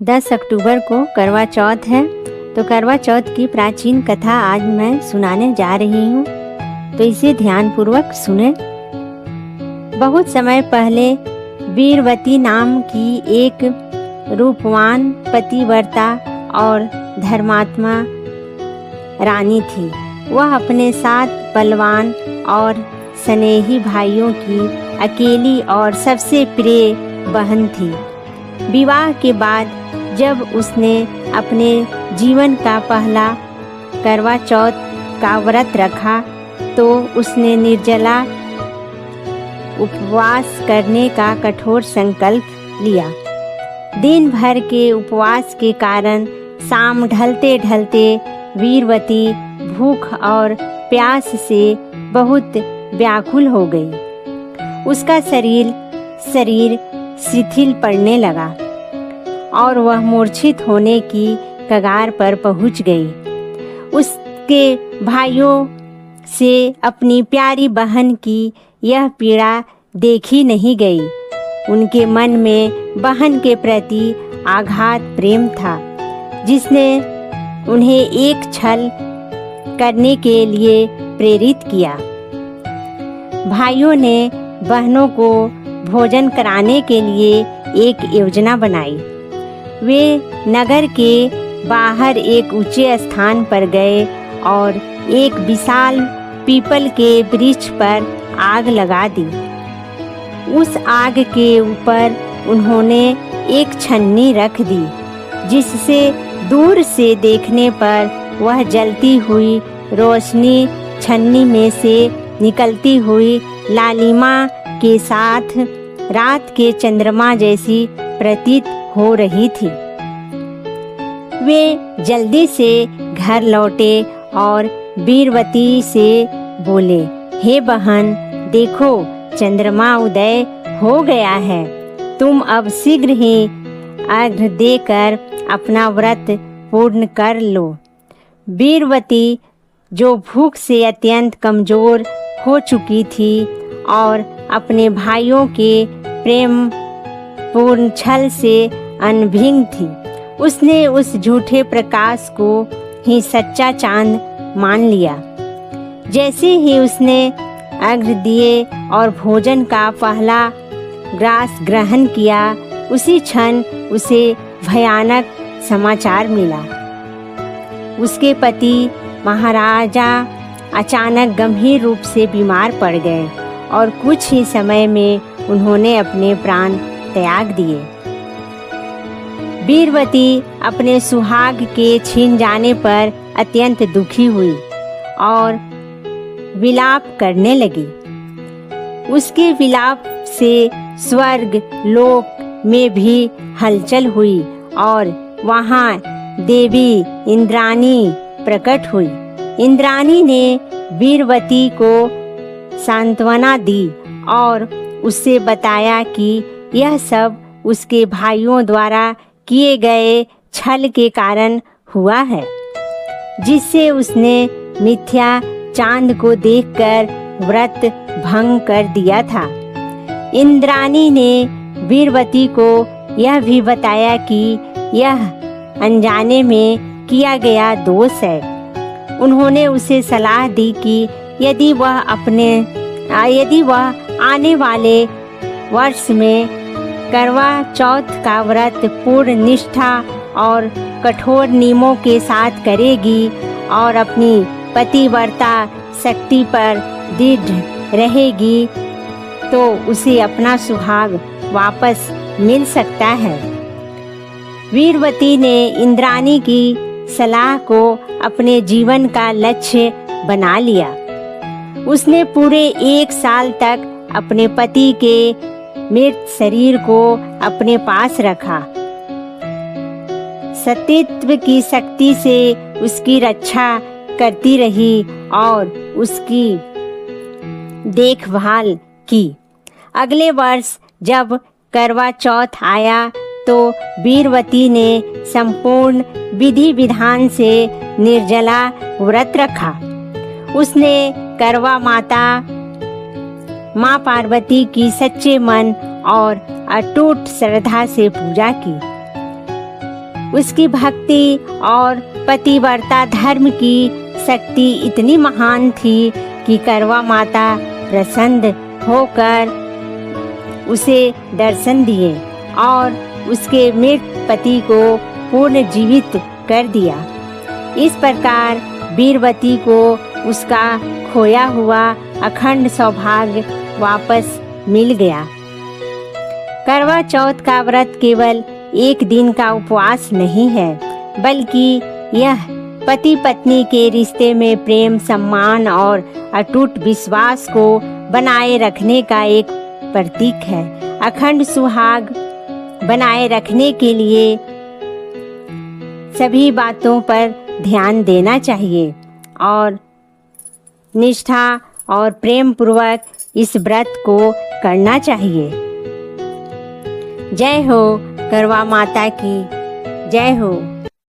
10 अक्टूबर को करवा चौथ है। तो करवा चौथ की प्राचीन कथा आज मैं सुनाने जा रही हूँ, तो इसे ध्यानपूर्वक सुने। बहुत समय पहले वीरवती नाम की एक रूपवान पतिव्रता और धर्मात्मा रानी थी। वह अपने 7 बलवान और स्नेही भाइयों की अकेली और सबसे प्रिय बहन थी। विवाह के बाद जब उसने अपने जीवन का पहला करवा चौथ का व्रत रखा, तो उसने निर्जला उपवास करने का कठोर संकल्प लिया। दिन भर के उपवास के कारण शाम ढलते ढलते वीरवती भूख और प्यास से बहुत व्याकुल हो गई। उसका शरीर शिथिल पड़ने लगा और वह मूर्छित होने की कगार पर पहुंच गई। उसके भाइयों से अपनी प्यारी बहन की यह पीड़ा देखी नहीं गई। उनके मन में बहन के प्रति आघात प्रेम था, जिसने उन्हें एक छल करने के लिए प्रेरित किया। भाइयों ने बहनों को भोजन कराने के लिए एक योजना बनाई। वे नगर के बाहर एक ऊंचे स्थान पर गए और एक विशाल पीपल के वृक्ष पर आग लगा दी। उस आग के ऊपर उन्होंने एक छन्नी रख दी, जिससे दूर से देखने पर वह जलती हुई रोशनी छन्नी में से निकलती हुई लालिमा के साथ रात के चंद्रमा जैसी प्रतीत हो रही थी। वे जल्दी से घर लौटे और वीरवती से बोले, हे बहन, देखो चंद्रमा उदय हो गया है। तुम अब शीघ्र ही अर्घ्य देकर अपना व्रत पूर्ण कर लो। वीरवती, जो भूख से अत्यंत कमजोर हो चुकी थी और अपने भाइयों के प्रेम पूर्ण छल से अनभिज्ञ थी, उसने उस झूठे प्रकाश को ही सच्चा चांद मान लिया। जैसे ही उसने अर्घ्य दिए और भोजन का पहला ग्रास ग्रहण किया, उसी क्षण उसे भयानक समाचार मिला। उसके पति महाराजा अचानक गंभीर रूप से बीमार पड़ गए और कुछ ही समय में उन्होंने अपने प्राण त्याग दिए। वीरवती अपने सुहाग के छीन जाने पर अत्यंत दुखी हुई और विलाप करने लगी। उसके विलाप से स्वर्ग लोक में भी हलचल हुई और वहाँ देवी इंद्राणी प्रकट हुई। इंद्राणी ने वीरवती को सांत्वना दी और उससे बताया कि यह सब उसके भाइयों द्वारा किए गए छल के कारण हुआ है, जिससे उसने मिथ्या चांद को देखकर व्रत भंग कर दिया था। इंद्राणी ने वीरवती को यह भी बताया कि यह अनजाने में किया गया दोष है। उन्होंने उसे सलाह दी कि यदि वह आने वाले वर्ष में करवा चौथ का व्रत पूर्ण निष्ठा और कठोर नियमों के साथ करेगी और अपनी पतिव्रता शक्ति पर दृढ़ रहेगी, तो उसे अपना सुहाग वापस मिल सकता है। वीरवती ने इंद्राणी की सलाह को अपने जीवन का लक्ष्य बना लिया। उसने पूरे 1 साल तक अपने पति के मृत शरीर को अपने पास रखा। सतीत्व की शक्ति से उसकी रक्षा करती रही और उसकी देखभाल की। अगले वर्ष जब करवा चौथ आया, तो वीरवती ने संपूर्ण विधि विधान से निर्जला व्रत रखा। उसने करवा माता माँ पार्वती की सच्चे मन और अटूट श्रद्धा से पूजा की। उसकी भक्ति और पतिव्रता धर्म की शक्ति इतनी महान थी कि करवा माता प्रसन्न होकर उसे दर्शन दिए और उसके मृत पति को पुनर्जीवित कर दिया। इस प्रकार वीरवती को उसका खोया हुआ अखंड सौभाग्य वापस मिल गया। करवा चौथ का व्रत केवल एक दिन का उपवास नहीं है, बल्कि यह पति पत्नी के रिश्ते में प्रेम, सम्मान और अटूट विश्वास को बनाए रखने का एक प्रतीक है। अखंड सुहाग बनाए रखने के लिए सभी बातों पर ध्यान देना चाहिए और निष्ठा और प्रेम पूर्वक इस व्रत को करना चाहिए। जय हो करवा माता की, जय हो।